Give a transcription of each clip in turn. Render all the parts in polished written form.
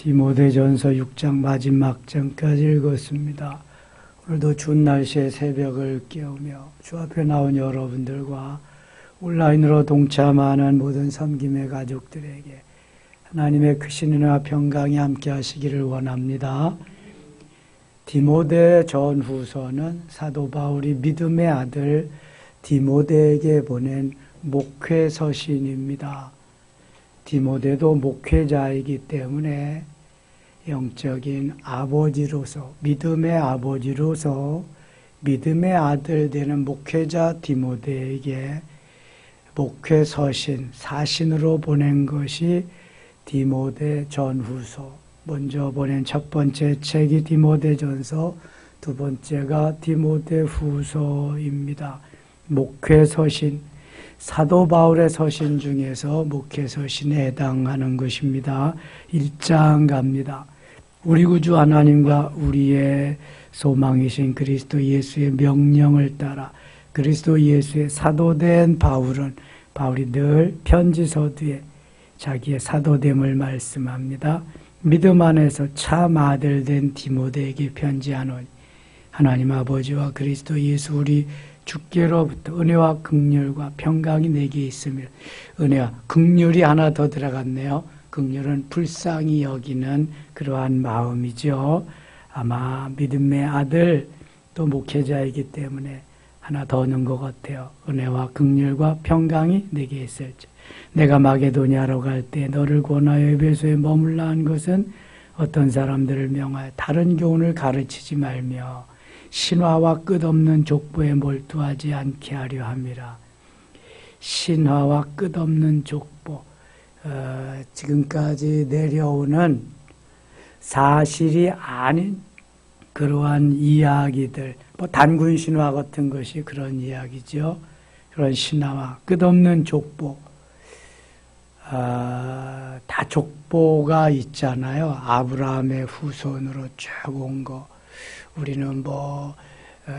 디모데전서 6장 마지막 장까지 읽었습니다. 오늘도 추운 날씨에 새벽을 깨우며 주 앞에 나온 여러분들과 온라인으로 동참하는 모든 섬김의 가족들에게 하나님의 크신 은혜와 평강이 함께 하시기를 원합니다. 디모데 전후서는 사도 바울이 믿음의 아들 디모데에게 보낸 목회 서신입니다. 디모데도 목회자이기 때문에 영적인 아버지로서, 믿음의 아버지로서 믿음의 아들 되는 목회자 디모데에게 목회 서신, 사신으로 보낸 것이 디모데 전후서. 먼저 보낸 첫 번째 책이 디모데 전서, 두 번째가 디모데 후서입니다. 목회 서신, 사도 바울의 서신 중에서 목회 서신에 해당하는 것입니다. 1장 갑니다. 우리 구주 하나님과 우리의 소망이신 그리스도 예수의 명령을 따라 그리스도 예수의 사도된 바울이 늘 편지 서두에 자기의 사도됨을 말씀합니다. 믿음 안에서 참 아들 된 디모데에게 편지하노니 하나님 아버지와 그리스도 예수 우리 주께로부터 은혜와 긍휼과 평강이 내게 있으며, 은혜와 긍휼이 하나 더 들어갔네요. 긍휼은 불쌍히 여기는 그러한 마음이죠. 아마 믿음의 아들 또 목회자이기 때문에 하나 더 넣은 것 같아요. 은혜와 긍휼과 평강이 내게 있을지. 내가 마게도냐로 갈 때 너를 권하여 에베소에 머물라 한 것은 어떤 사람들을 명하여 다른 교훈을 가르치지 말며 신화와 끝없는 족보에 몰두하지 않게 하려 함이라. 신화와 끝없는 족보, 지금까지 내려오는 사실이 아닌 그러한 이야기들, 단군 신화 같은 것이 그런 이야기죠. 그런 신화와 끝없는 족보, 다 족보가 있잖아요. 아브라함의 후손으로 쭉 온 거, 우리는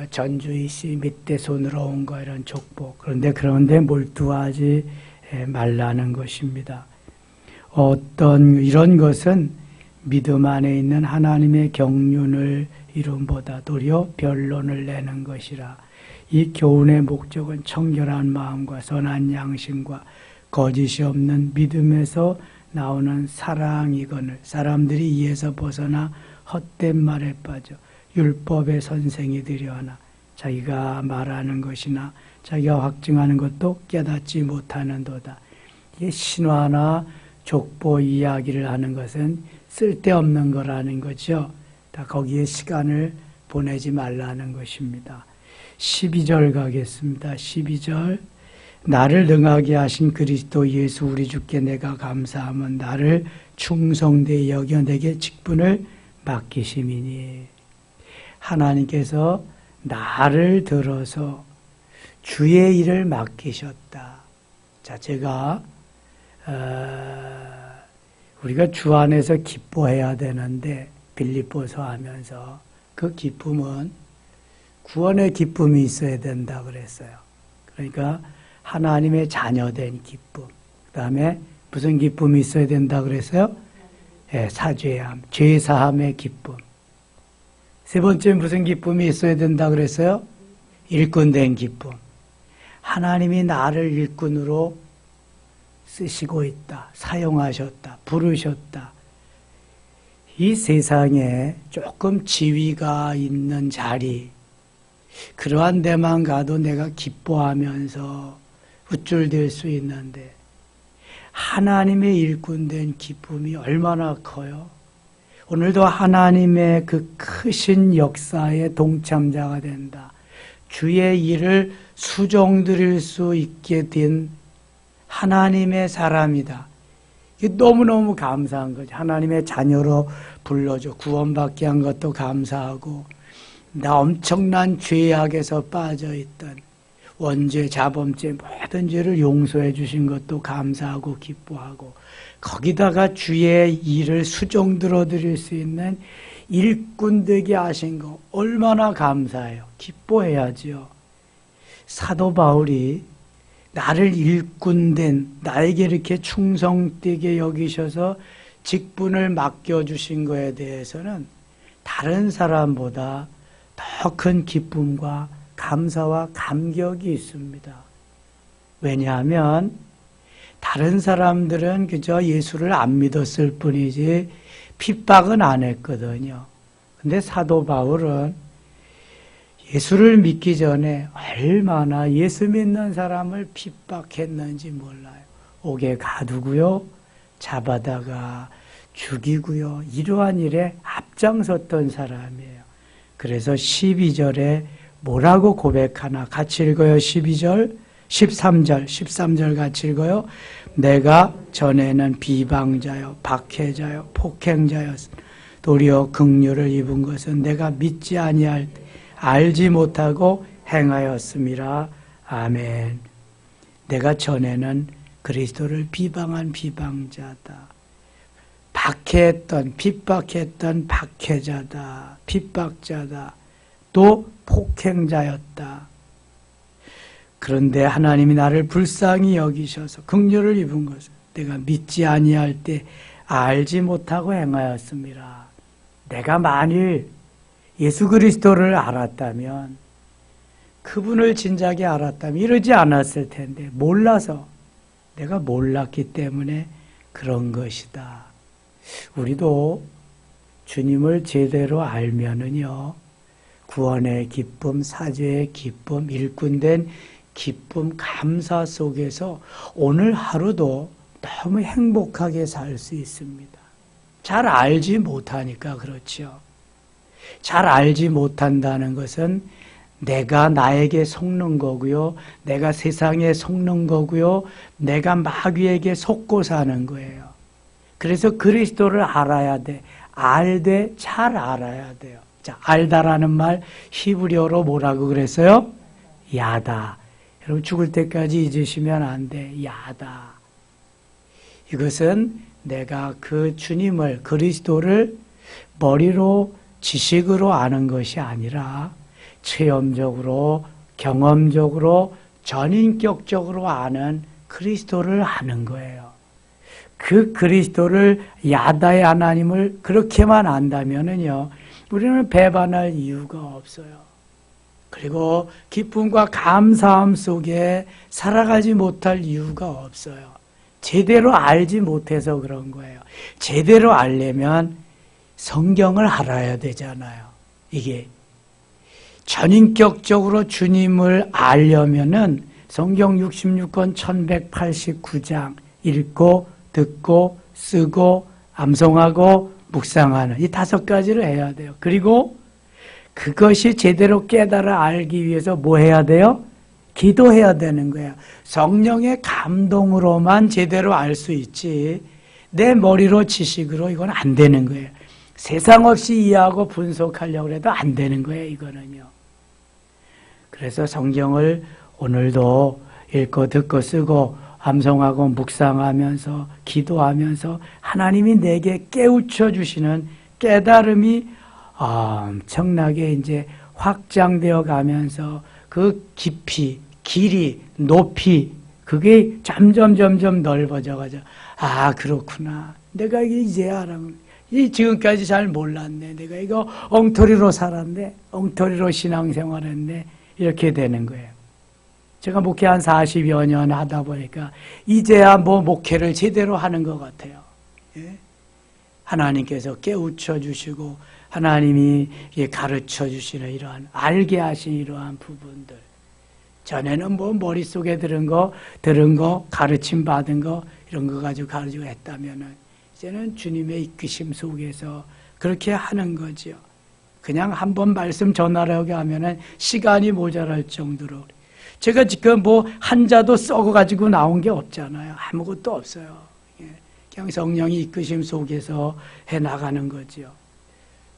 전주이씨 밑대 손으로 온 거, 이런 족보. 그런데 몰두하지 말라는 것입니다. 이런 것은 믿음 안에 있는 하나님의 경륜을 이름보다 도리어 변론을 내는 것이라. 이 교훈의 목적은 청결한 마음과 선한 양심과 거짓이 없는 믿음에서 나오는 사랑이거늘 사람들이 이에서 벗어나 헛된 말에 빠져 율법의 선생이 되려 하나 자기가 말하는 것이나 자기가 확증하는 것도 깨닫지 못하는도다. 이게 신화나 족보 이야기를 하는 것은 쓸데없는 거라는 거죠. 다 거기에 시간을 보내지 말라는 것입니다. 12절 가겠습니다. 12절. 나를 능하게 하신 그리스도 예수 우리 주께 내가 감사함은 나를 충성되이 여겨 내게 직분을 맡기심이니. 하나님께서 나를 들어서 주의 일을 맡기셨다. 자, 제가 우리가 주 안에서 기뻐해야 되는데 빌립보서 하면서 그 기쁨은 구원의 기쁨이 있어야 된다 그랬어요. 그러니까 하나님의 자녀된 기쁨. 그 다음에 무슨 기쁨이 있어야 된다 그랬어요? 사죄함, 죄사함의 기쁨. 세 번째 무슨 기쁨이 있어야 된다 그랬어요? 일꾼된 기쁨. 하나님이 나를 일꾼으로 쓰시고 있다, 사용하셨다, 부르셨다. 이 세상에 조금 지위가 있는 자리, 그러한 데만 가도 내가 기뻐하면서 우쭐댈 수 있는데 하나님의 일꾼된 기쁨이 얼마나 커요. 오늘도 하나님의 그 크신 역사에 동참자가 된다. 주의 일을 수종드릴 수 있게 된 하나님의 사람이다. 이게 너무너무 감사한 거죠. 하나님의 자녀로 불러줘 구원받게 한 것도 감사하고, 나 엄청난 죄악에서 빠져있던 원죄, 자범죄, 모든 죄를 용서해 주신 것도 감사하고 기뻐하고, 거기다가 주의 일을 수종들어 드릴 수 있는 일꾼 되게 하신 거 얼마나 감사해요. 기뻐해야지요. 사도 바울이 나를 일꾼된, 나에게 이렇게 충성되게 여기셔서 직분을 맡겨주신 거에 대해서는 다른 사람보다 더 큰 기쁨과 감사와 감격이 있습니다. 왜냐하면 다른 사람들은 그저 예수를 안 믿었을 뿐이지 핍박은 안 했거든요. 근데 사도 바울은 예수를 믿기 전에 얼마나 예수 믿는 사람을 핍박했는지 몰라요. 옥에 가두고요, 잡아다가 죽이고요, 이러한 일에 앞장섰던 사람이에요. 그래서 12절에 뭐라고 고백하나 같이 읽어요. 12절, 13절 같이 읽어요. 내가 전에는 비방자요, 박해자요, 폭행자였으나 도리어 긍휼을 입은 것은 내가 믿지 아니할 때 알지 못하고 행하였음이라. 아멘. 내가 전에는 그리스도를 비방한 비방자다. 박해했던, 핍박했던 박해자다. 핍박자다. 또 폭행자였다. 그런데 하나님이 나를 불쌍히 여기셔서 긍휼을 입은 것을 내가 믿지 아니할 때 알지 못하고 행하였음이라. 내가 만일 예수 그리스도를 알았다면, 그분을 진작에 알았다면 이러지 않았을 텐데 몰라서, 내가 몰랐기 때문에 그런 것이다. 우리도 주님을 제대로 알면은요, 구원의 기쁨, 사죄의 기쁨, 일꾼된 기쁨, 감사 속에서 오늘 하루도 너무 행복하게 살 수 있습니다. 잘 알지 못하니까 그렇죠. 잘 알지 못한다는 것은 내가 나에게 속는 거고요, 내가 세상에 속는 거고요, 내가 마귀에게 속고 사는 거예요. 그래서 그리스도를 알아야 돼. 알되 잘 알아야 돼요. 자, 알다라는 말 히브리어로 뭐라고 그랬어요? 야다. 여러분 죽을 때까지 잊으시면 안 돼. 야다. 이것은 내가 그 주님을, 그리스도를 머리로 지식으로 아는 것이 아니라 체험적으로, 경험적으로, 전인격적으로 아는 그리스도를 아는 거예요. 그 그리스도를, 야다의 하나님을 그렇게만 안다면은요, 우리는 배반할 이유가 없어요. 그리고 기쁨과 감사함 속에 살아가지 못할 이유가 없어요. 제대로 알지 못해서 그런 거예요. 제대로 알려면 성경을 알아야 되잖아요. 이게 전인격적으로 주님을 알려면은 성경 66권 1189장 읽고 듣고 쓰고 암송하고 묵상하는 이 5가지를 해야 돼요. 그리고 그것이 제대로 깨달아 알기 위해서 뭐 해야 돼요? 기도해야 되는 거예요. 성령의 감동으로만 제대로 알 수 있지 내 머리로 지식으로 이건 안 되는 거예요. 세상 없이 이해하고 분석하려고 해도 안 되는 거예요. 이거는요. 그래서 성경을 오늘도 읽고 듣고 쓰고 암송하고 묵상하면서 기도하면서 하나님이 내게 깨우쳐 주시는 깨달음이 엄청나게 이제 확장되어 가면서 그 깊이, 길이, 높이 그게 점점 넓어져 가죠. 아, 그렇구나. 내가 이게 이제 알아. 지금까지 잘 몰랐네. 내가 이거 엉터리로 살았네. 엉터리로 신앙생활했네. 이렇게 되는 거예요. 제가 목회 한 40여 년 하다 보니까 이제야 뭐 목회를 제대로 하는 것 같아요. 예? 하나님께서 깨우쳐 주시고 하나님이 가르쳐 주시는 이러한 알게 하신 이러한 부분들. 전에는 뭐 머릿속에 들은 거 가르침 받은 거 이런 거 가지고 했다면은 이제는 주님의 이끄심 속에서 그렇게 하는 거죠. 그냥 한번 말씀 전하려고 하면은 시간이 모자랄 정도로. 제가 지금 뭐 한자도 썩어가지고 나온 게 없잖아요. 아무것도 없어요. 그냥 성령이 이끄심 속에서 해나가는 거죠.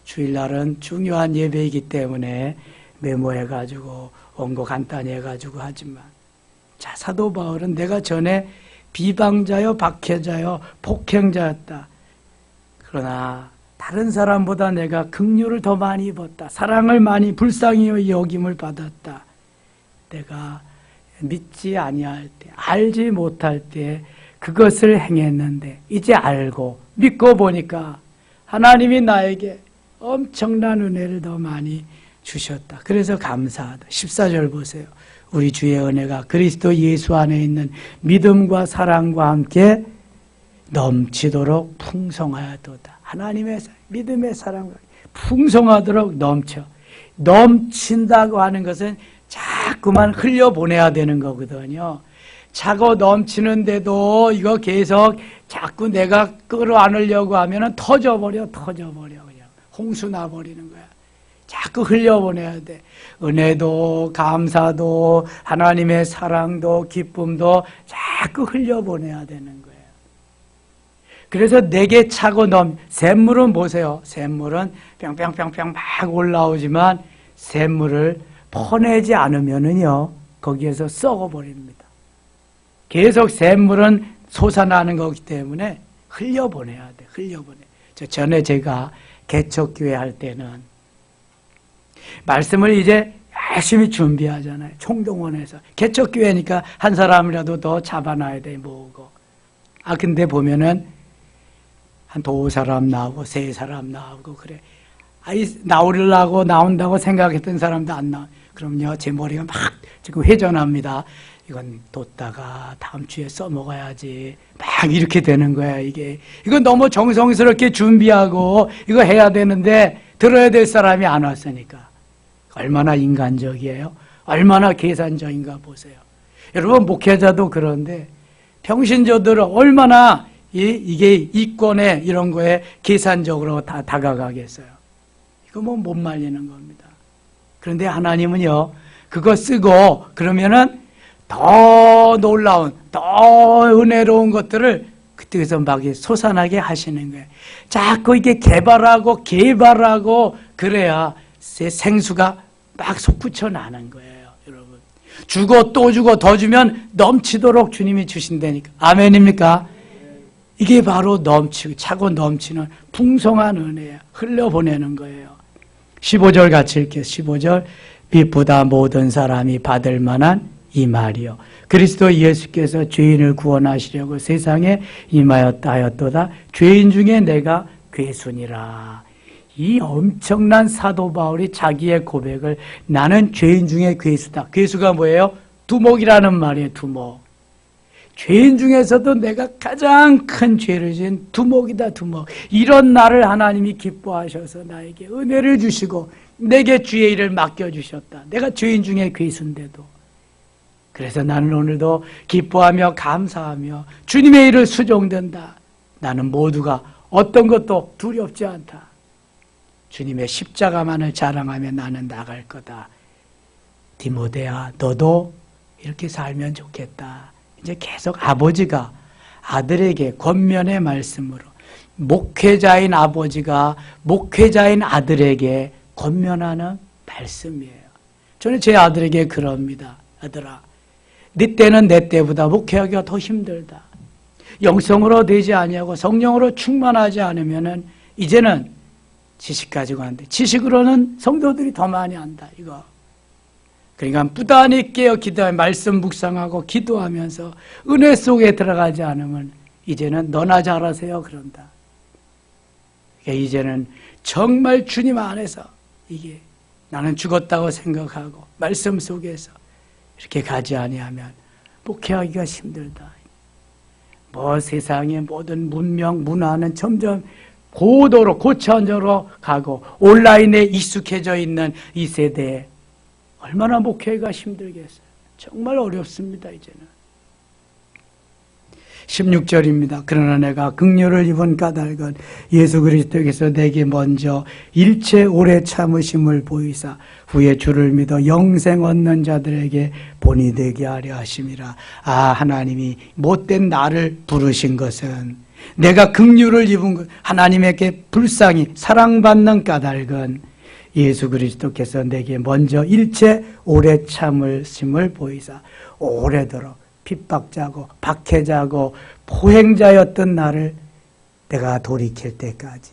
주일날은 중요한 예배이기 때문에 메모해가지고 원고 간단히 해가지고 하지만, 자, 사도 바울은 내가 전에 비방자요, 박해자요, 폭행자였다. 그러나 다른 사람보다 내가 긍휼을 더 많이 입었다. 사랑을 많이 불쌍히 여김을 받았다. 내가 믿지 아니할 때, 알지 못할 때 그것을 행했는데 이제 알고 믿고 보니까 하나님이 나에게 엄청난 은혜를 더 많이 주셨다. 그래서 감사하다. 14절 보세요. 우리 주의 은혜가 그리스도 예수 안에 있는 믿음과 사랑과 함께 넘치도록 풍성하도다. 하나님의 믿음의 사랑과 풍성하도록 넘쳐. 넘친다고 하는 것은 자꾸만 흘려보내야 되는 거거든요. 차고 넘치는데도 이거 계속 자꾸 내가 끌어안으려고 하면은 터져버려. 그냥. 홍수 나버리는 거야. 자꾸 흘려보내야 돼. 은혜도, 감사도, 하나님의 사랑도, 기쁨도 자꾸 흘려보내야 되는 거예요. 그래서 내게 차고 샘물은 보세요. 샘물은 뿅뿅뿅뿅 막 올라오지만 샘물을 퍼내지 않으면은요, 거기에서 썩어버립니다. 계속 샘물은 솟아나는 거기 때문에 흘려보내야 돼. 흘려보내. 전에 제가 개척교회 할 때는 말씀을 이제 열심히 준비하잖아요. 총동원해서. 개척교회니까 한 사람이라도 더 잡아놔야 돼, 모으고. 근데 보면은 한 2사람 나오고 3사람 나오고 그래. 나온다고 생각했던 사람도 안 나와. 그럼요, 제 머리가 막 지금 회전합니다. 이건 뒀다가 다음 주에 써먹어야지. 막 이렇게 되는 거야, 이게. 이건 너무 정성스럽게 준비하고 이거 해야 되는데 들어야 될 사람이 안 왔으니까. 얼마나 인간적이에요? 얼마나 계산적인가 보세요. 여러분, 목회자도 그런데 평신조들은 얼마나 이게 이권에 이런 거에 계산적으로 다 다가가겠어요. 이거 뭐 못 말리는 겁니다. 그런데 하나님은요, 그거 쓰고 그러면은 더 놀라운, 더 은혜로운 것들을 그때서 막 솟아나게 하시는 거예요. 자꾸 이게 개발하고 그래야 생수가 막 솟구쳐 나는 거예요, 여러분. 주고 또 주고 더 주면 넘치도록 주님이 주신다니까. 아멘입니까? 이게 바로 넘치고 차고 넘치는 풍성한 은혜예요. 흘려보내는 거예요. 15절 같이 읽게요. 15절. 빛보다 모든 사람이 받을 만한 이 말이요. 그리스도 예수께서 죄인을 구원하시려고 세상에 임하였다 하였도다. 죄인 중에 내가 괴순이라. 이 엄청난 사도 바울이 자기의 고백을 나는 죄인 중에 괴수다. 괴수가 뭐예요? 두목이라는 말이에요. 두목. 죄인 중에서도 내가 가장 큰 죄를 지은 두목이다. 두목. 이런 나를 하나님이 기뻐하셔서 나에게 은혜를 주시고 내게 주의 일을 맡겨주셨다. 내가 죄인 중에 괴수인데도. 그래서 나는 오늘도 기뻐하며 감사하며 주님의 일을 수종된다. 나는 모두가 어떤 것도 두렵지 않다. 주님의 십자가만을 자랑하며 나는 나갈 거다. 디모데야, 너도 이렇게 살면 좋겠다. 이제 계속 아버지가 아들에게 권면의 말씀으로, 목회자인 아버지가 목회자인 아들에게 권면하는 말씀이에요. 저는 제 아들에게 그럽니다. 아들아, 네 때는 내 때보다 목회하기가 더 힘들다. 영성으로 되지 아니하고 성령으로 충만하지 않으면은 이제는 지식 가지고 안 돼. 지식으로는 성도들이 더 많이 한다, 이거. 그러니까 부단히 깨어 기도하며 말씀 묵상하고 기도하면서 은혜 속에 들어가지 않으면 이제는 너나 잘하세요, 그런다. 그러니까 이제는 정말 주님 안에서 이게 나는 죽었다고 생각하고 말씀 속에서 이렇게 가지 아니하면 목회하기가 힘들다. 뭐 세상의 모든 문명, 문화는 점점 고도로 고차원적으로 가고 온라인에 익숙해져 있는 이 세대에 얼마나 목회가 힘들겠어요. 정말 어렵습니다, 이제는. 16절입니다. 그러나 내가 긍휼을 입은 까닭은 예수 그리스도께서 내게 먼저 일체 오래 참으심을 보이사 후에 주를 믿어 영생 얻는 자들에게 본이 되게 하려 하심이라. 하나님이 못된 나를 부르신 것은, 내가 긍휼을 입은 것, 하나님에게 불쌍히 사랑받는 까닭은 예수 그리스도께서 내게 먼저 일체 오래 참으심을 보이사 오래도록 핍박자고 박해자고 포행자였던 나를 내가 돌이킬 때까지,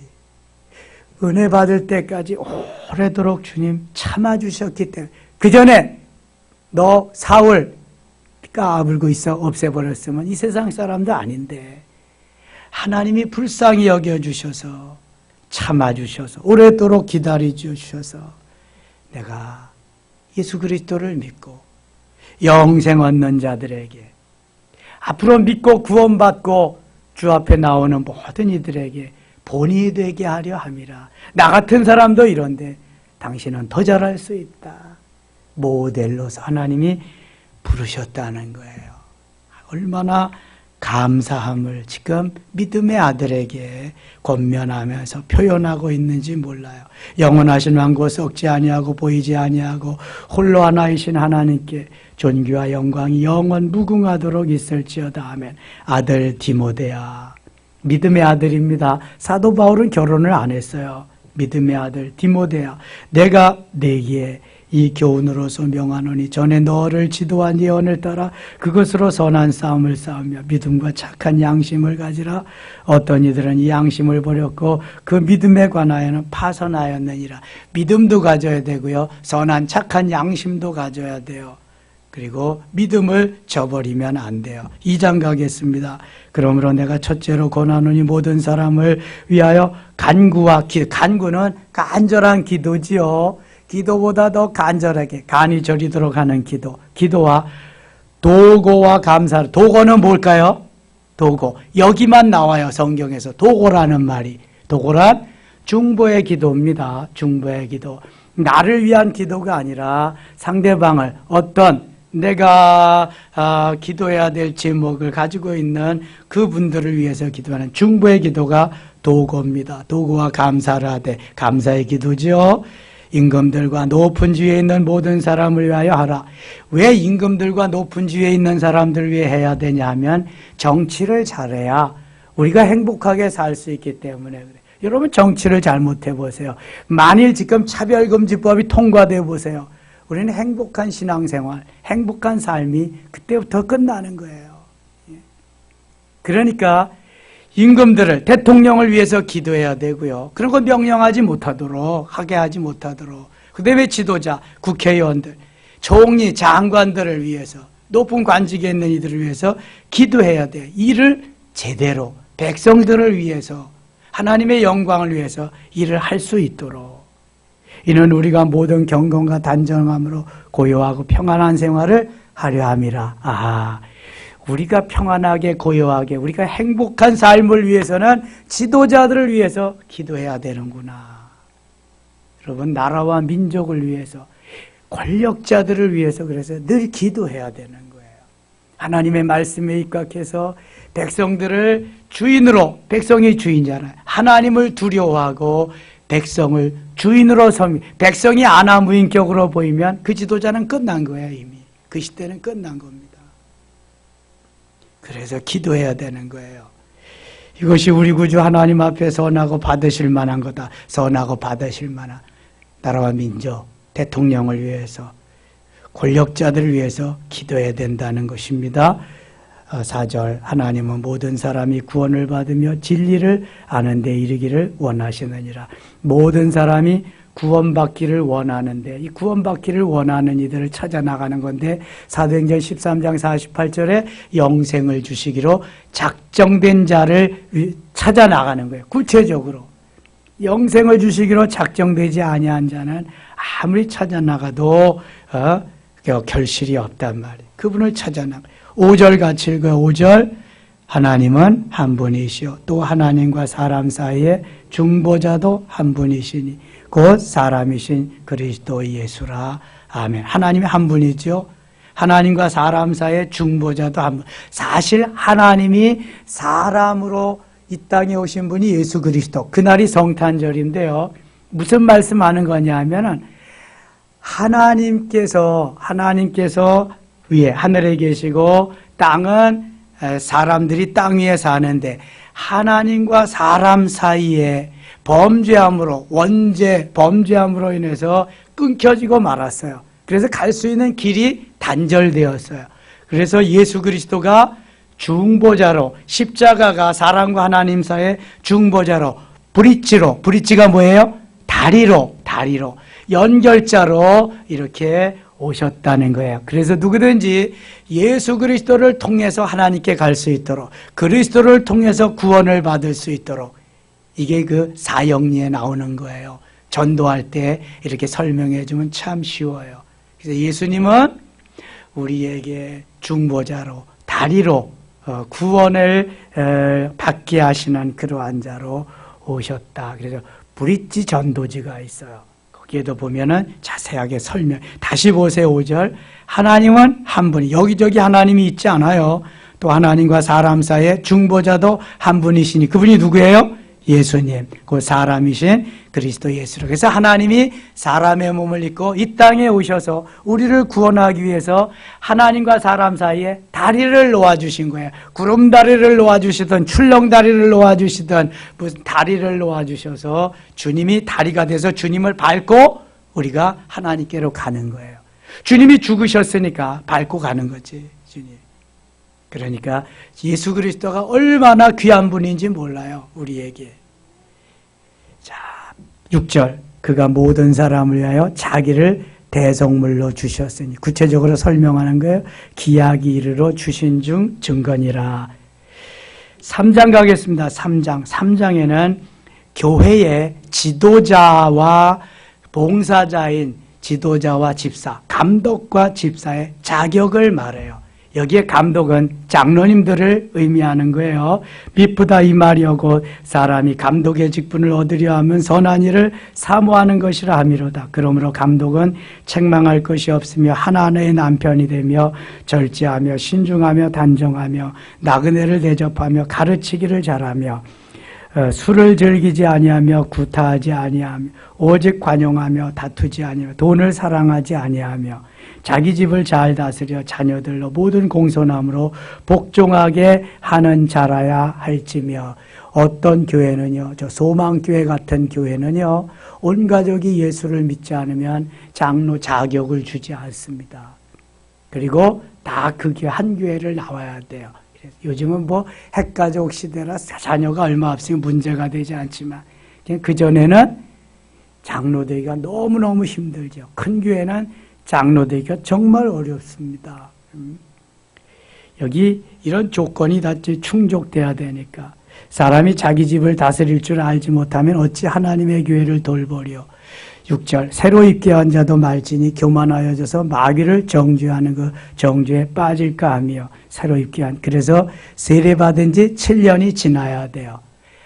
은혜 받을 때까지 오래도록 주님 참아주셨기 때문에, 그 전에 너 사울 까불고 있어 없애버렸으면 이 세상 사람도 아닌데 하나님이 불쌍히 여겨주셔서 참아주셔서 오랫도록 기다려주셔서 내가 예수 그리스도를 믿고 영생 얻는 자들에게 앞으로 믿고 구원받고 주 앞에 나오는 모든 이들에게 본이 되게 하려 함이라. 나 같은 사람도 이런데 당신은 더 잘할 수 있다. 모델로서 하나님이 부르셨다는 거예요. 얼마나 감사함을 지금 믿음의 아들에게 권면하면서 표현하고 있는지 몰라요. 영원하신 왕고 썩지 아니하고 보이지 아니하고 홀로 하나이신 하나님께 존귀와 영광이 영원 무궁하도록 있을지어다. 아멘. 아들 디모데야, 믿음의 아들입니다. 사도 바울은 결혼을 안 했어요. 믿음의 아들 디모데야, 내가 내게 이 교훈으로서 명하노니 전에 너를 지도한 예언을 따라 그것으로 선한 싸움을 싸우며 믿음과 착한 양심을 가지라. 어떤 이들은 이 양심을 버렸고 그 믿음에 관하여는 파선하였느니라. 믿음도 가져야 되고요, 선한 착한 양심도 가져야 돼요. 그리고 믿음을 저버리면 안 돼요. 2장 가겠습니다. 그러므로 내가 첫째로 권하노니 모든 사람을 위하여 간구와 간구는 간절한 기도지요. 기도보다 더 간절하게 간이 저리도록 하는 기도와 도고와 감사. 도고는 뭘까요? 도고. 여기만 나와요, 성경에서. 도고라는 말이. 도고란 중보의 기도입니다. 중보의 기도. 나를 위한 기도가 아니라 상대방을, 어떤 내가 기도해야 될 제목을 가지고 있는 그분들을 위해서 기도하는 중보의 기도가 도고입니다. 도고와 감사를 하되, 감사의 기도죠. 임금들과 높은 지위에 있는 모든 사람을 위하여 하라. 왜 임금들과 높은 지위에 있는 사람들 위해 해야 되냐 하면 정치를 잘해야 우리가 행복하게 살 수 있기 때문에 그래. 여러분, 정치를 잘못해 보세요. 만일 지금 차별금지법이 통과돼 보세요. 우리는 행복한 신앙생활, 행복한 삶이 그때부터 끝나는 거예요. 그러니까 임금들을, 대통령을 위해서 기도해야 되고요. 그런 거 명령하지 못하도록, 하게 하지 못하도록. 그다음에 지도자, 국회의원들, 총리, 장관들을 위해서, 높은 관직에 있는 이들을 위해서 기도해야 돼요. 일을 제대로, 백성들을 위해서, 하나님의 영광을 위해서 일을 할 수 있도록. 이는 우리가 모든 경건과 단정함으로 고요하고 평안한 생활을 하려 함이라. 아하. 우리가 평안하게 고요하게 우리가 행복한 삶을 위해서는 지도자들을 위해서 기도해야 되는구나. 여러분, 나라와 민족을 위해서, 권력자들을 위해서 그래서 늘 기도해야 되는 거예요. 하나님의 말씀에 입각해서 백성들을 주인으로, 백성이 주인이잖아요. 하나님을 두려워하고 백성을 주인으로 백성이 아나무인격으로 보이면 그 지도자는 끝난 거예요. 이미 그 시대는 끝난 겁니다. 그래서 기도해야 되는 거예요. 이것이 우리 구주 하나님 앞에 선하고 받으실 만한 거다. 선하고 받으실 만한 나라와 민족, 대통령을 위해서, 권력자들을 위해서 기도해야 된다는 것입니다. 4절, 하나님은 모든 사람이 구원을 받으며 진리를 아는 데 이르기를 원하시느니라. 모든 사람이 구원받기를 원하는데, 이 구원받기를 원하는 이들을 찾아 나가는 건데, 사도행전 13장 48절에 영생을 주시기로 작정된 자를 찾아 나가는 거예요. 구체적으로 영생을 주시기로 작정되지 아니한 자는 아무리 찾아 나가도 결실이 없단 말이에요. 그분을 찾아 나가. 5절 같이 읽어요. 5절, 하나님은 한 분이시오. 또 하나님과 사람 사이에 중보자도 한 분이시니 곧 사람이신 그리스도 예수라. 아멘. 하나님이 한 분이죠. 하나님과 사람 사이에 중보자도 한 분. 사실 하나님이 사람으로 이 땅에 오신 분이 예수 그리스도. 그날이 성탄절인데요. 무슨 말씀하는 거냐 하면은 하나님께서 위에 하늘에 계시고 땅은 사람들이 땅 위에 사는데, 하나님과 사람 사이에 범죄함으로 인해서 끊겨지고 말았어요. 그래서 갈 수 있는 길이 단절되었어요. 그래서 예수 그리스도가 중보자로, 십자가가 사람과 하나님 사이의 중보자로, 브릿지가 뭐예요? 다리로 연결자로 이렇게 오셨다는 거예요. 그래서 누구든지 예수 그리스도를 통해서 하나님께 갈 수 있도록, 그리스도를 통해서 구원을 받을 수 있도록, 이게 그 사형리에 나오는 거예요. 전도할 때 이렇게 설명해 주면 참 쉬워요. 그래서 예수님은 우리에게 중보자로, 다리로 구원을 받게 하시는 그러한 자로 오셨다. 그래서 브릿지 전도지가 있어요. 거기에도 보면은 자세하게 설명. 다시 보세요. 5절. 하나님은 한 분이, 여기저기 하나님이 있지 않아요. 또 하나님과 사람 사이에 중보자도 한 분이시니, 그분이 누구예요? 예수님, 그 사람이신 그리스도 예수로. 그래서 하나님이 사람의 몸을 입고 이 땅에 오셔서 우리를 구원하기 위해서 하나님과 사람 사이에 다리를 놓아주신 거예요. 구름다리를 놓아주시든 출렁다리를 놓아주시든 무슨 다리를 놓아주셔서 주님이 다리가 돼서 주님을 밟고 우리가 하나님께로 가는 거예요. 주님이 죽으셨으니까 밟고 가는 거지, 주님. 그러니까 예수 그리스도가 얼마나 귀한 분인지 몰라요, 우리에게. 자, 6절. 그가 모든 사람을 위하여 자기를 대속물로 주셨으니, 구체적으로 설명하는 거예요. 기약이 이르러 주신 중 증거니라. 3장 가겠습니다. 3장에는 교회의 지도자와 봉사자인 지도자와 집사, 감독과 집사의 자격을 말해요. 여기에 감독은 장로님들을 의미하는 거예요. 미쁘다 이 말이여 곧 사람이 감독의 직분을 얻으려 하면 선한 일을 사모하는 것이라 함이로다. 그러므로 감독은 책망할 것이 없으며 하나님의 남편이 되며 절제하며 신중하며 단정하며 나그네를 대접하며 가르치기를 잘하며 술을 즐기지 아니하며 구타하지 아니하며 오직 관용하며 다투지 아니하며 돈을 사랑하지 아니하며 자기 집을 잘 다스려 자녀들로 모든 공손함으로 복종하게 하는 자라야 할지며, 어떤 교회는요, 저 소망교회 같은 교회는요, 온 가족이 예수를 믿지 않으면 장로 자격을 주지 않습니다. 그리고 다 그 한 교회를 나와야 돼요. 요즘은 뭐 핵가족 시대라 자녀가 얼마 없으면 문제가 되지 않지만, 그전에는 장로 되기가 너무너무 힘들죠. 큰 교회는 장로 되기가 정말 어렵습니다. 여기 이런 조건이 다 충족돼야 되니까, 사람이 자기 집을 다스릴 줄 알지 못하면 어찌 하나님의 교회를 돌보려. 6절. 새로 입게 한 자도 말지니 교만하여져서 마귀를 정죄하는 그 정죄에 빠질까 하며, 새로 입게 한, 그래서 세례받은 지 7년이 지나야 돼요.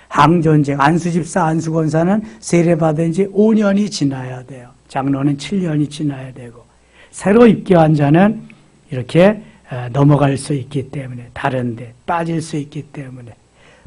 항존쟁, 안수집사, 안수권사는 세례받은 지 5년이 지나야 돼요. 장로는 7년이 지나야 되고, 새로 입교한 자는 이렇게 넘어갈 수 있기 때문에, 다른 데 빠질 수 있기 때문에.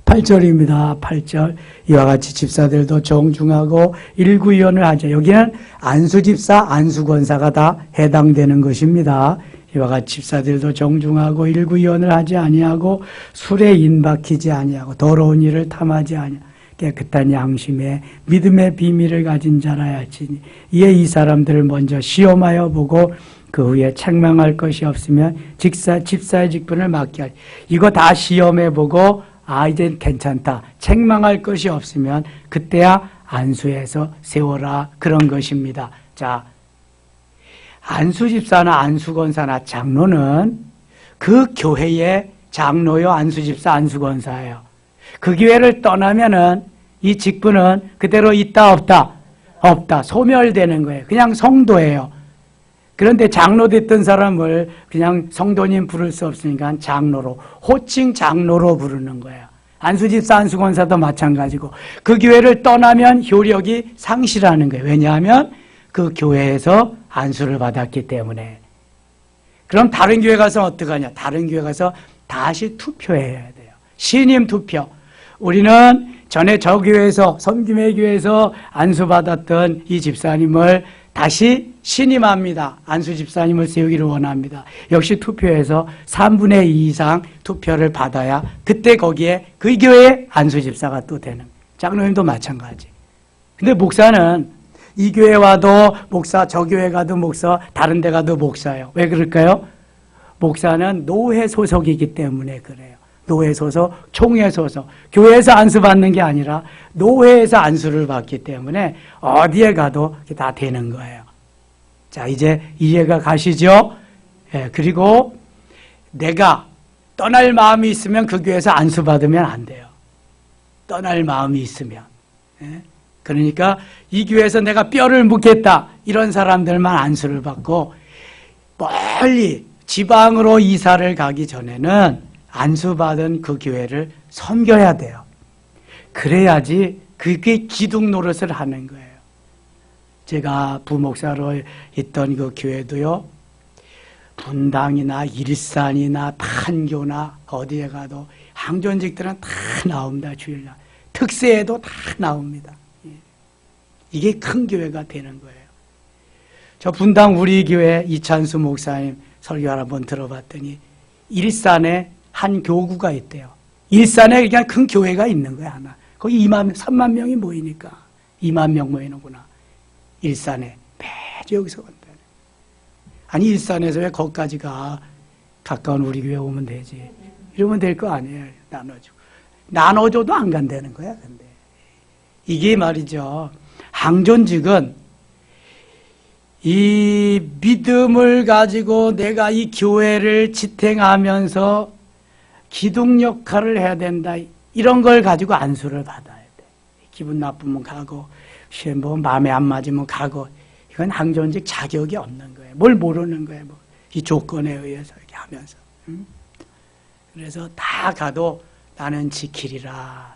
8절입니다. 8절. 이와 같이 집사들도 정중하고 일구위원을 하자. 여기는 안수집사, 안수권사가 다 해당되는 것입니다. 이와 같이 집사들도 정중하고 일구위원을 하지 아니하고 술에 인박히지 아니하고 더러운 일을 탐하지 아니하고 깨끗한 양심에 믿음의 비밀을 가진 자라야 할지니, 이에 이 사람들을 먼저 시험하여 보고 그 후에 책망할 것이 없으면 집사의 직분을 맡게 하지. 이거 다 시험해 보고 이제 괜찮다, 책망할 것이 없으면 그때야 안수해서 세워라, 그런 것입니다. 자, 안수집사나 안수권사나 장로는 그 교회의 장로요, 안수집사, 안수권사예요. 그 교회를 떠나면은 이 직분은 그대로 있다 없다? 없다. 소멸되는 거예요. 그냥 성도예요. 그런데 장로 됐던 사람을 그냥 성도님 부를 수 없으니까 장로로, 호칭 장로로 부르는 거예요. 안수집사, 안수권사도 마찬가지고, 그 교회를 떠나면 효력이 상실하는 거예요. 왜냐하면 그 교회에서 안수를 받았기 때문에. 그럼 다른 교회 가서 어떡하냐? 다른 교회 가서 다시 투표해야 돼요. 신임 투표. 우리는 전에 저 교회에서, 섬김의 교회에서 안수받았던 이 집사님을 다시 신임합니다. 안수 집사님을 세우기를 원합니다. 역시 투표에서 3분의 2 이상 투표를 받아야 그때 거기에 그 교회의 안수 집사가 또 되는. 장로님도 마찬가지. 근데 목사는 이 교회 와도 목사, 저 교회 가도 목사, 다른 데 가도 목사예요. 왜 그럴까요? 목사는 노회 소속이기 때문에 그래요. 노회 소속, 총회 소속. 교회에서 안수받는 게 아니라 노회에서 안수를 받기 때문에 어디에 가도 다 되는 거예요. 자, 이제 이해가 가시죠? 예, 그리고 내가 떠날 마음이 있으면 그 교회에서 안수받으면 안 돼요. 떠날 마음이 있으면. 예? 그러니까 이 교회에서 내가 뼈를 묻겠다 이런 사람들만 안수를 받고 멀리 지방으로 이사를 가기 전에는 안수받은 그 교회를 섬겨야 돼요. 그래야지 그게 기둥 노릇을 하는 거예요. 제가 부목사로 있던 그 교회도요, 분당이나 일산이나 판교나 어디에 가도 항존직들은 다 나옵니다. 주일날. 특세에도 다 나옵니다. 이게 큰 교회가 되는 거예요. 저 분당 우리 교회 이찬수 목사님 설교를 한번 들어봤더니 일산에 한 교구가 있대요. 일산에 그냥 큰 교회가 있는 거야, 하나. 거기 3만 명이 모이니까 2만 명 모이는구나. 일산에 매주 여기서 간다. 아니 일산에서 왜 거기까지 가? 가까운 우리 교회 오면 되지. 이러면 될 거 아니에요. 나눠주고. 나눠줘도 안 간다는 거야. 근데 이게 말이죠. 항존직은 이 믿음을 가지고 내가 이 교회를 지탱하면서 기둥 역할을 해야 된다. 이런 걸 가지고 안수를 받아야 돼. 기분 나쁘면 가고, 시험 보면 마음에 안 맞으면 가고, 이건 항존직 자격이 없는 거예요. 뭘 모르는 거예요. 뭐. 이 조건에 의해서 이렇게 하면서. 그래서 다 가도 나는 지키리라.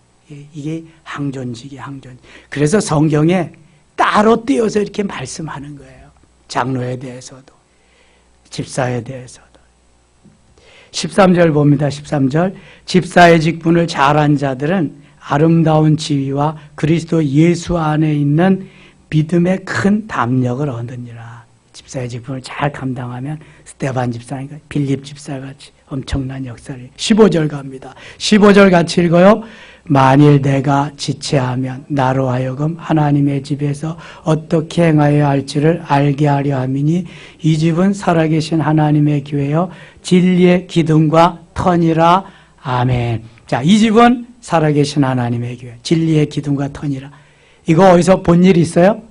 이게 항존직이 항존직. 그래서 성경에 따로 띄어서 이렇게 말씀하는 거예요. 장로에 대해서도, 집사에 대해서도. 13절 봅니다. 13절. 집사의 직분을 잘한 자들은 아름다운 지위와 그리스도 예수 안에 있는 믿음의 큰 담력을 얻느니라. 집사의 직분을 잘 감당하면 스데반 집사니까 빌립 집사같이 엄청난 역사를. 15절 갑니다. 15절 같이 읽어요. 만일 내가 지체하면 나로 하여금 하나님의 집에서 어떻게 행하여야 할지를 알게 하려 함이니 이 집은 살아계신 하나님의 교회여 진리의 기둥과 터니라. 아멘. 자, 이 집은 살아계신 하나님의 교회, 진리의 기둥과 터니라. 이거 어디서 본 일 있어요?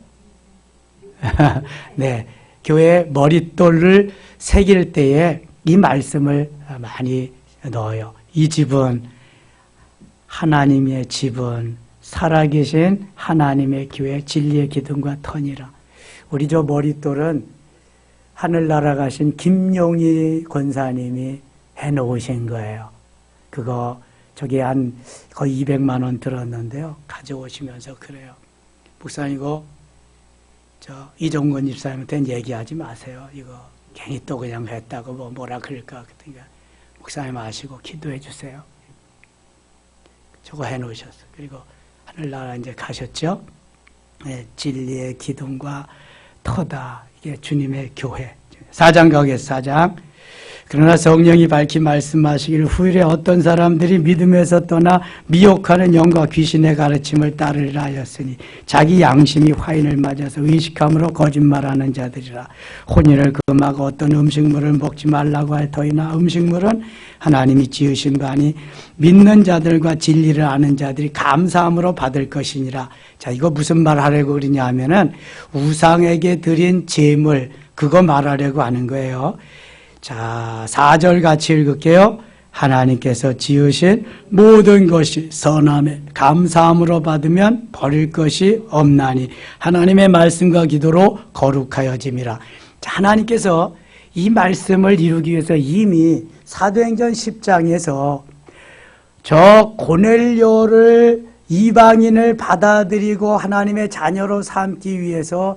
네, 교회 머릿돌을 새길 때에 이 말씀을 많이 넣어요. 이 집은 하나님의 집은 살아계신 하나님의 교회 진리의 기둥과 터니라. 우리 저 머릿돌은 하늘나라 가신 김용희 권사님이 해놓으신 거예요. 그거 저기 한 거의 200만 원 들었는데요. 가져오시면서 그래요. 목사님 이거 저 이종건 집사님한테는 얘기하지 마세요. 이거 괜히 또 그냥 했다고 뭐라 그럴까. 그러니까 목사님 아시고 기도해 주세요. 저거 해놓으셨어요. 그리고 하늘나라 이제 가셨죠. 네, 진리의 기둥과 터다. 이게 주님의 교회. 4장 가겠습니다. 4장. 그러나 성령이 밝히 말씀하시기를 후일에 어떤 사람들이 믿음에서 떠나 미혹하는 영과 귀신의 가르침을 따르리라 하였으니 자기 양심이 화인을 맞아서 의식함으로 거짓말하는 자들이라. 혼인을 금하고 어떤 음식물을 먹지 말라고 할 터이나 음식물은 하나님이 지으신 바니 믿는 자들과 진리를 아는 자들이 감사함으로 받을 것이니라. 자, 이거 무슨 말 하려고 그러냐 하면은 우상에게 드린 제물 그거 말하려고 하는 거예요. 자, 4절 같이 읽을게요. 하나님께서 지으신 모든 것이 선함에 감사함으로 받으면 버릴 것이 없나니 하나님의 말씀과 기도로 거룩하여짐이라. 자, 하나님께서 이 말씀을 이루기 위해서 이미 사도행전 10장에서 저 고넬료를 이방인을 받아들이고 하나님의 자녀로 삼기 위해서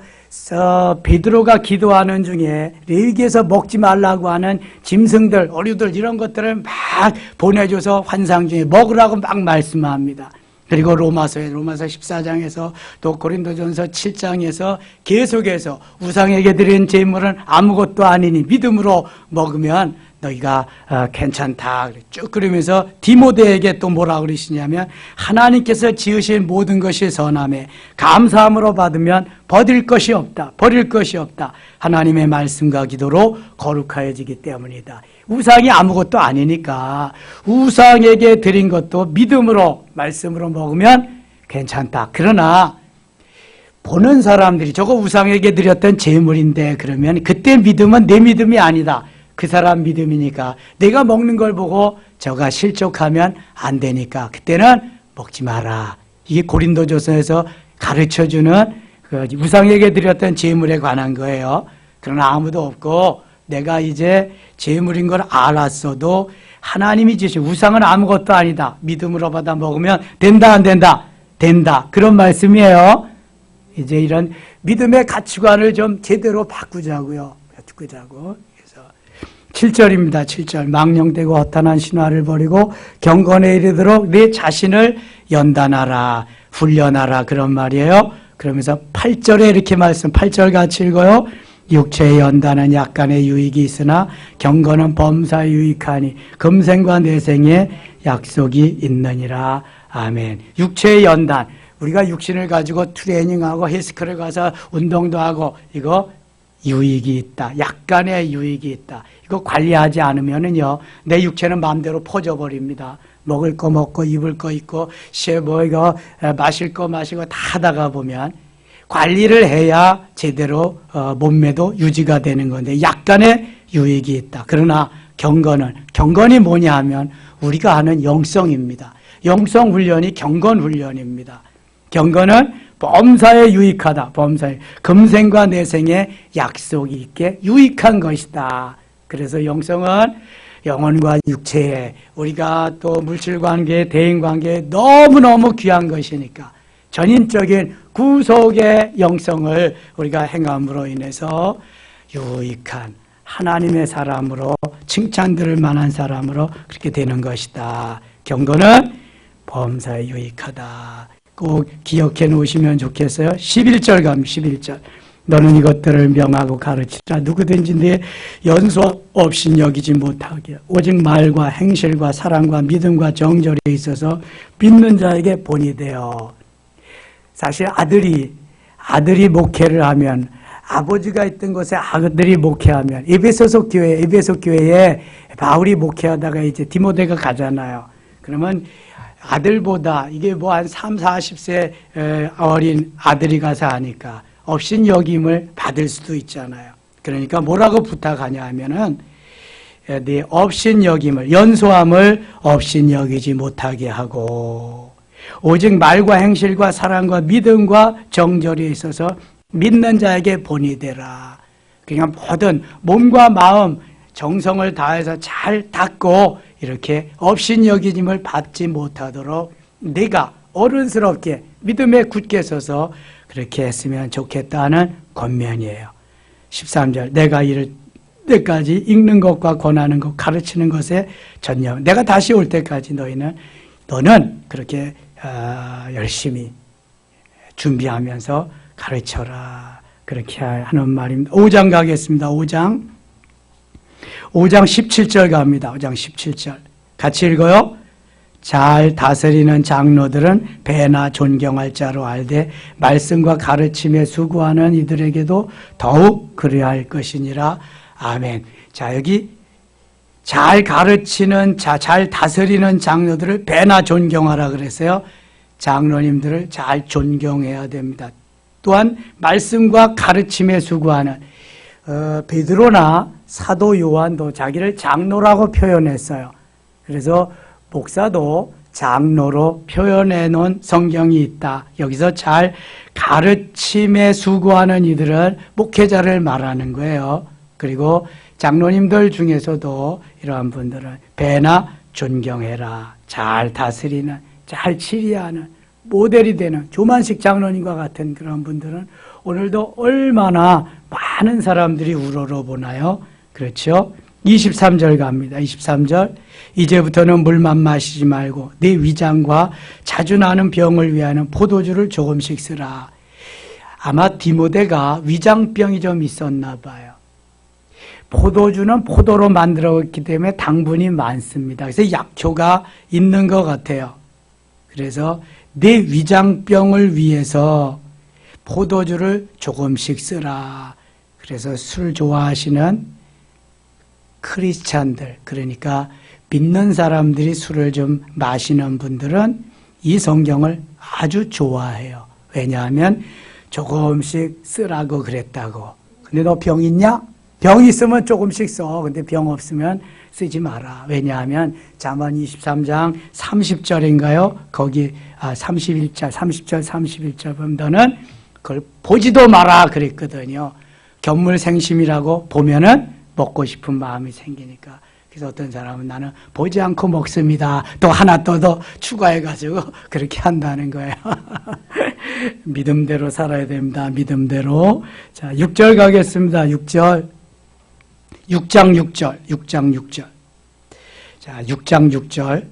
베드로가 기도하는 중에 레위기에서 먹지 말라고 하는 짐승들, 어류들 이런 것들을 막 보내줘서 환상 중에 먹으라고 막 말씀합니다. 그리고 로마서 14장에서 또 고린도전서 7장에서 계속해서 우상에게 드린 제물은 아무것도 아니니 믿음으로 먹으면 너희가 괜찮다. 쭉 그러면서 디모데에게 또 뭐라 그러시냐면 하나님께서 지으신 모든 것이 선함에 감사함으로 받으면 버릴 것이 없다. 버릴 것이 없다. 하나님의 말씀과 기도로 거룩하여지기 때문이다. 우상이 아무것도 아니니까 우상에게 드린 것도 믿음으로 말씀으로 먹으면 괜찮다. 그러나 보는 사람들이 저거 우상에게 드렸던 제물인데 그러면 그때 믿음은 내 믿음이 아니다. 그 사람 믿음이니까 내가 먹는 걸 보고 저가 실족하면 안 되니까 그때는 먹지 마라. 이게 고린도전서에서 가르쳐주는 그 우상에게 드렸던 제물에 관한 거예요. 그러나 아무도 없고 내가 이제 제물인 걸 알았어도 하나님이 주신 우상은 아무것도 아니다. 믿음으로 받아 먹으면 된다 안 된다? 된다. 그런 말씀이에요. 이제 이런 믿음의 가치관을 좀 제대로 바꾸자고요. 바꾸자고. 그래서 7절입니다. 7절. 망령되고 허탄한 신화를 버리고 경건에 이르도록 내 자신을 연단하라. 훈련하라. 그런 말이에요. 그러면서 8절에 이렇게 말씀, 8절 같이 읽어요. 육체의 연단은 약간의 유익이 있으나 경건은 범사에 유익하니 금생과 내생에 약속이 있느니라. 아멘. 육체의 연단. 우리가 육신을 가지고 트레이닝하고 헬스클럽 가서 운동도 하고 이거 유익이 있다. 약간의 유익이 있다. 이거 관리하지 않으면은요, 내 육체는 마음대로 퍼져버립니다. 먹을 거 먹고 입을 거 입고 뭐 이거 마실 거 마시고 다 하다가 보면 관리를 해야 제대로 몸매도 유지가 되는 건데 약간의 유익이 있다. 그러나 경건이 뭐냐 하면 우리가 하는 영성입니다. 영성 훈련이 경건 훈련입니다. 경건은 범사에 유익하다. 범사에 금생과 내생에 약속이 있게 유익한 것이다. 그래서 영성은 영혼과 육체에 우리가 또 물질관계, 대인관계에 너무너무 귀한 것이니까 전인적인 구속의 영성을 우리가 행함으로 인해서 유익한 하나님의 사람으로 칭찬들을 만한 사람으로 그렇게 되는 것이다. 경건은 범사에 유익하다. 꼭 기억해 놓으시면 좋겠어요. 11절 갑니다. 11절. 너는 이것들을 명하고 가르치라. 누구든지 내 연소 없이 여기지 못하게 오직 말과 행실과 사랑과 믿음과 정절에 있어서 믿는 자에게 본이 되어. 사실 아들이 목회를 하면 아버지가 있던 곳에 아들이 목회하면 에베소 교회에 바울이 목회하다가 이제 디모데가 가잖아요. 그러면 아들보다 이게 뭐 한 3, 40세 어린 아들이 가서 하니까 업신여김을 받을 수도 있잖아요. 그러니까 뭐라고 부탁하냐 하면은 네 업신여김을 연소함을 업신여기지 못하게 하고 오직 말과 행실과 사랑과 믿음과 정절에 있어서 믿는 자에게 본이 되라. 그냥 모든 몸과 마음 정성을 다해서 잘 닦고 이렇게 업신여기짐을 받지 못하도록 내가 어른스럽게 믿음에 굳게 서서 그렇게 했으면 좋겠다는 권면이에요. 13절 내가 이를 때까지 읽는 것과 권하는 것 가르치는 것에 전념. 내가 다시 올 때까지 너는 그렇게 열심히 준비하면서 가르쳐라. 그렇게 하는 말입니다. 5장 가겠습니다. 5장 17절 갑니다. 5장 17절 같이 읽어요. 잘 다스리는 장로들은 배나 존경할 자로 알되 말씀과 가르침에 수고하는 이들에게도 더욱 그래야 할 것이니라. 아멘. 자, 여기 잘 가르치는 잘 다스리는 장로들을 배나 존경하라 그랬어요. 장로님들을 잘 존경해야 됩니다. 또한 말씀과 가르침에 수고하는 베드로나 사도 요한도 자기를 장로라고 표현했어요. 그래서 목사도 장로로 표현해 놓은 성경이 있다. 여기서 잘 가르침에 수고하는 이들은 목회자를 말하는 거예요. 그리고 장로님들 중에서도 이러한 분들은 배나 존경해라. 잘 다스리는, 잘 치리하는, 모델이 되는 조만식 장로님과 같은 그런 분들은 오늘도 얼마나 많은 사람들이 우러러보나요? 그렇죠? 23절 갑니다. 23절 이제부터는 물만 마시지 말고 네 위장과 자주 나는 병을 위하여는 포도주를 조금씩 쓰라. 아마 디모데가 위장병이 좀 있었나 봐요. 포도주는 포도로 만들었기 때문에 당분이 많습니다. 그래서 약효가 있는 것 같아요. 그래서 내 위장병을 위해서 포도주를 조금씩 쓰라. 그래서 술 좋아하시는 크리스찬들, 그러니까 믿는 사람들이 술을 좀 마시는 분들은 이 성경을 아주 좋아해요. 왜냐하면 조금씩 쓰라고 그랬다고. 근데 너 병 있냐? 병 있으면 조금씩 써. 근데 병 없으면 쓰지 마라. 왜냐하면 잠언 23장 30절인가요? 거기 31절, 30절, 31절 보면 너는 그걸 보지도 마라 그랬거든요. 견물생심이라고 보면은 먹고 싶은 마음이 생기니까. 그래서 어떤 사람은 나는 보지 않고 먹습니다. 또 하나 더 추가해가지고 그렇게 한다는 거예요. 믿음대로 살아야 됩니다. 믿음대로. 자, 6절 가겠습니다. 6절. 6장 6절. 자, 6장 6절.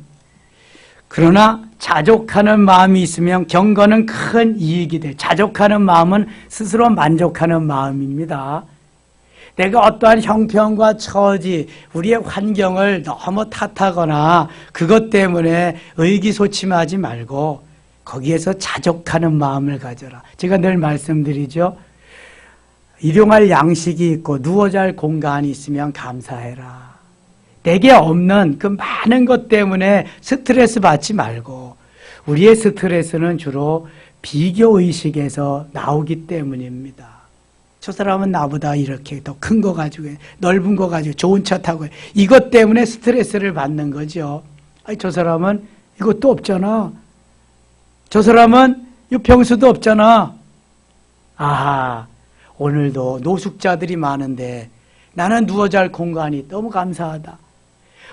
그러나 자족하는 마음이 있으면 경건은 큰 이익이 돼. 자족하는 마음은 스스로 만족하는 마음입니다. 내가 어떠한 형편과 처지, 우리의 환경을 너무 탓하거나 그것 때문에 의기소침하지 말고 거기에서 자족하는 마음을 가져라. 제가 늘 말씀드리죠. 일용할 양식이 있고 누워 잘 공간이 있으면 감사해라. 내게 없는 그 많은 것 때문에 스트레스 받지 말고 우리의 스트레스는 주로 비교의식에서 나오기 때문입니다. 저 사람은 나보다 이렇게 더 큰 거 가지고 넓은 거 가지고 좋은 차 타고 이것 때문에 스트레스를 받는 거죠. 아니 저 사람은 이것도 없잖아. 저 사람은 이 병수도 없잖아. 아하, 오늘도 노숙자들이 많은데 나는 누워 잘 공간이 너무 감사하다.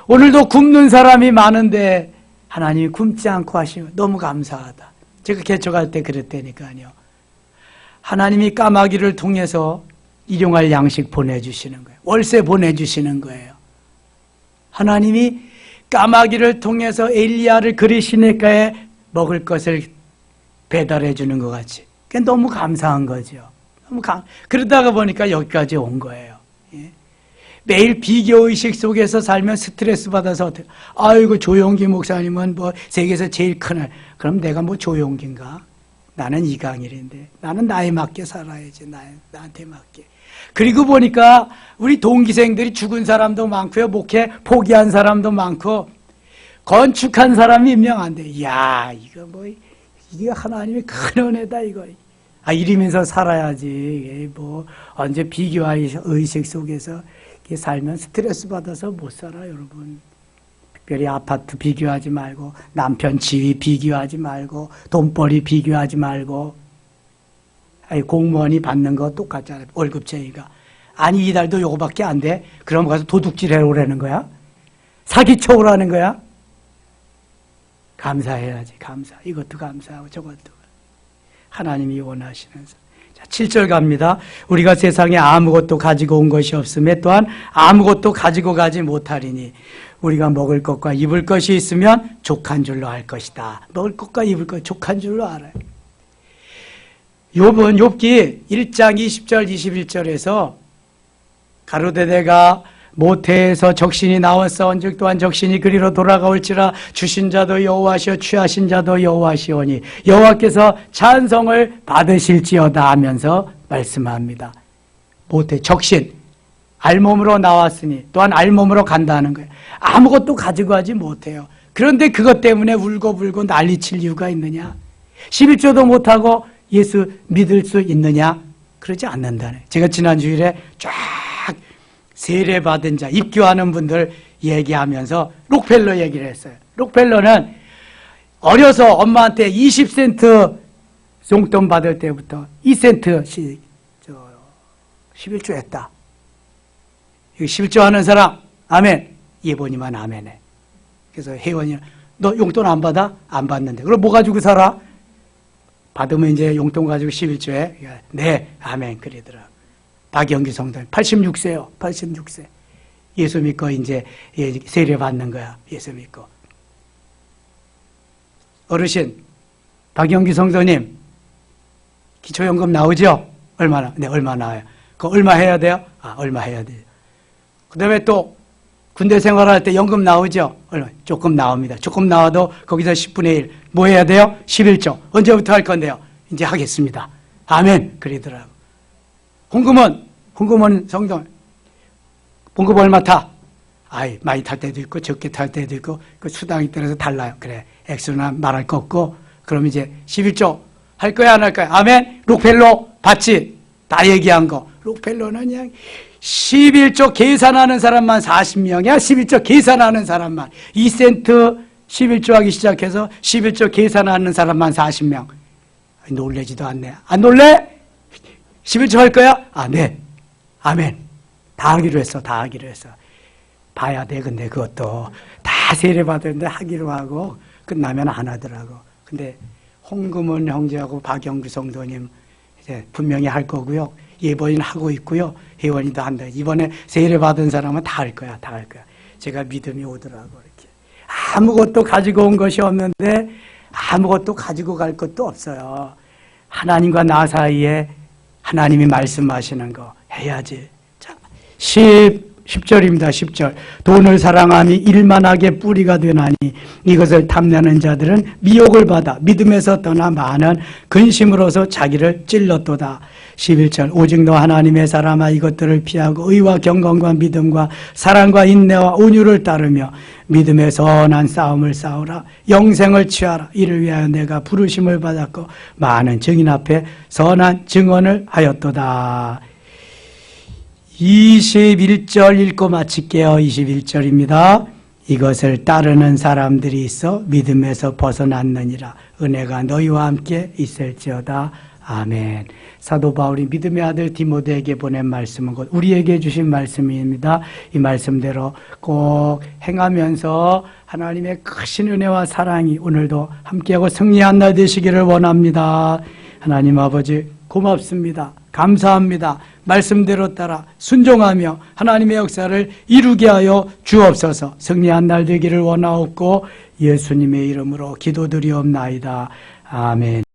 오늘도 굶는 사람이 많은데 하나님이 굶지 않고 하시면 너무 감사하다. 제가 개척할 때 그랬다니까요. 하나님이 까마귀를 통해서 일용할 양식 보내주시는 거예요. 월세 보내주시는 거예요. 하나님이 까마귀를 통해서 엘리야를 그리시니까에 먹을 것을 배달해 주는 것 같이. 그러니까 너무 감사한 거죠. 그러다가 보니까 여기까지 온 거예요. 예. 매일 비교의식 속에서 살면 스트레스 받아서 어떻게, 아이고 조용기 목사님은 뭐 세계에서 제일 큰, 그럼 내가 뭐 조용기인가? 나는 이강일인데 나는 나에 맞게 살아야지. 나한테 맞게. 그리고 보니까 우리 동기생들이 죽은 사람도 많고요. 목회 포기한 사람도 많고 건축한 사람이 임명한대. 이야 이거 뭐 이게 하나님의 큰 은혜다 이거. 이러면서 살아야지. 뭐 언제 비교의식 속에서 살면 스트레스 받아서 못 살아 여러분. 특별히 아파트 비교하지 말고 남편 지위 비교하지 말고 돈벌이 비교하지 말고. 공무원이 받는 거 똑같잖아요. 월급 제의가. 아니 이달도 요거밖에 안 돼? 그럼 가서 도둑질 해오라는 거야? 사기쳐오라는 거야? 감사해야지. 감사. 이것도 감사하고 저것도. 하나님이 원하시면서. 자, 7절 갑니다. 우리가 세상에 아무것도 가지고 온 것이 없음에 또한 아무것도 가지고 가지 못하리니 우리가 먹을 것과 입을 것이 있으면 족한 줄로 알 것이다. 먹을 것과 입을 것 족한 줄로 알아요. 욥기 1장 20절 21절에서 가로되 내가 모태에서 적신이 나왔사온즉 또한 적신이 그리로 돌아가올지라 주신 자도 여호와시오 취하신 자도 여호와시오니 여호와께서 찬송을 받으실지어다 하면서 말씀합니다. 모태 적신 알몸으로 나왔으니 또한 알몸으로 간다는 거예요. 아무것도 가지고 가지 못해요. 그런데 그것 때문에 울고불고 난리칠 이유가 있느냐? 11조도 못하고 예수 믿을 수 있느냐? 그러지 않는다네. 제가 지난 주일에 쫙 세례받은 자, 입교하는 분들 얘기하면서 록펠러 얘기를 했어요. 록펠러는 어려서 엄마한테 20센트 용돈 받을 때부터 2센트씩 11조 했다. 11조 하는 사람, 아멘. 예보니만 아멘해. 그래서 혜원이, 너 용돈 안 받아? 안 받는데. 그럼 뭐 가지고 살아? 받으면 이제 용돈 가지고 11조에, 네, 아멘. 그러더라. 박영기 성도님, 86세요. 86세. 예수 믿고 이제 세례 받는 거야. 예수 믿고. 어르신, 박영기 성도님, 기초연금 나오죠? 얼마나? 네, 얼마 나와요. 그거 얼마 해야 돼요? 얼마 해야 돼요. 그 다음에 또 군대 생활할 때 연금 나오죠? 얼마? 조금 나옵니다. 조금 나와도 거기서 10분의 1. 뭐 해야 돼요? 11조. 언제부터 할 건데요? 이제 하겠습니다. 아멘. 그러더라고. 홍금은 성도, 봉급 얼마 타? 많이 탈 때도 있고, 적게 탈 때도 있고, 그 수당에 따라서 달라요. 그래. 액수나 말할 거 없고, 그럼 이제 11조 할 거야, 안 할 거야? 아멘? 록펠로 봤지? 다 얘기한 거. 록펠로는 그냥 11조 계산하는 사람만 40명이야. 11조 계산하는 사람만. 2센트 11조 하기 시작해서 11조 계산하는 사람만 40명. 놀래지도 않네. 안 놀래? 11조 할 거야? 아, 네. 아멘. 다 하기로 했어. 다 하기로 했어. 봐야 돼. 근데 그것도 다 세례받았는데 하기로 하고 끝나면 안 하더라고. 근데 홍금은 형제하고 박영규 성도님 이제 분명히 할 거고요. 예번이는 하고 있고요. 혜원이도 한다. 이번에 세례받은 사람은 다 할 거야. 다 할 거야. 제가 믿음이 오더라고. 이렇게. 아무것도 가지고 온 것이 없는데 아무것도 가지고 갈 것도 없어요. 하나님과 나 사이에 하나님이 말씀하시는 거 해야지. 자, 10절입니다. 10절. 돈을 사랑함이 일만하게 뿌리가 되나니 이것을 탐내는 자들은 미혹을 받아 믿음에서 떠나 많은 근심으로서 자기를 찔렀도다. 11절. 오직 너 하나님의 사람아 이것들을 피하고 의와 경건과 믿음과 사랑과 인내와 온유를 따르며 믿음의 선한 싸움을 싸우라. 영생을 취하라. 이를 위하여 내가 부르심을 받았고 많은 증인 앞에 선한 증언을 하였도다. 21절 읽고 마칠게요. 21절입니다. 이것을 따르는 사람들이 있어 믿음에서 벗어났느니라. 은혜가 너희와 함께 있을지어다. 아멘. 사도 바울이 믿음의 아들 디모데에게 보낸 말씀은 곧 우리에게 주신 말씀입니다. 이 말씀대로 꼭 행하면서 하나님의 크신 은혜와 사랑이 오늘도 함께하고 승리한 날 되시기를 원합니다. 하나님 아버지 고맙습니다. 감사합니다. 말씀대로 따라 순종하며 하나님의 역사를 이루게 하여 주옵소서. 승리한 날 되기를 원하옵고 예수님의 이름으로 기도드리옵나이다. 아멘.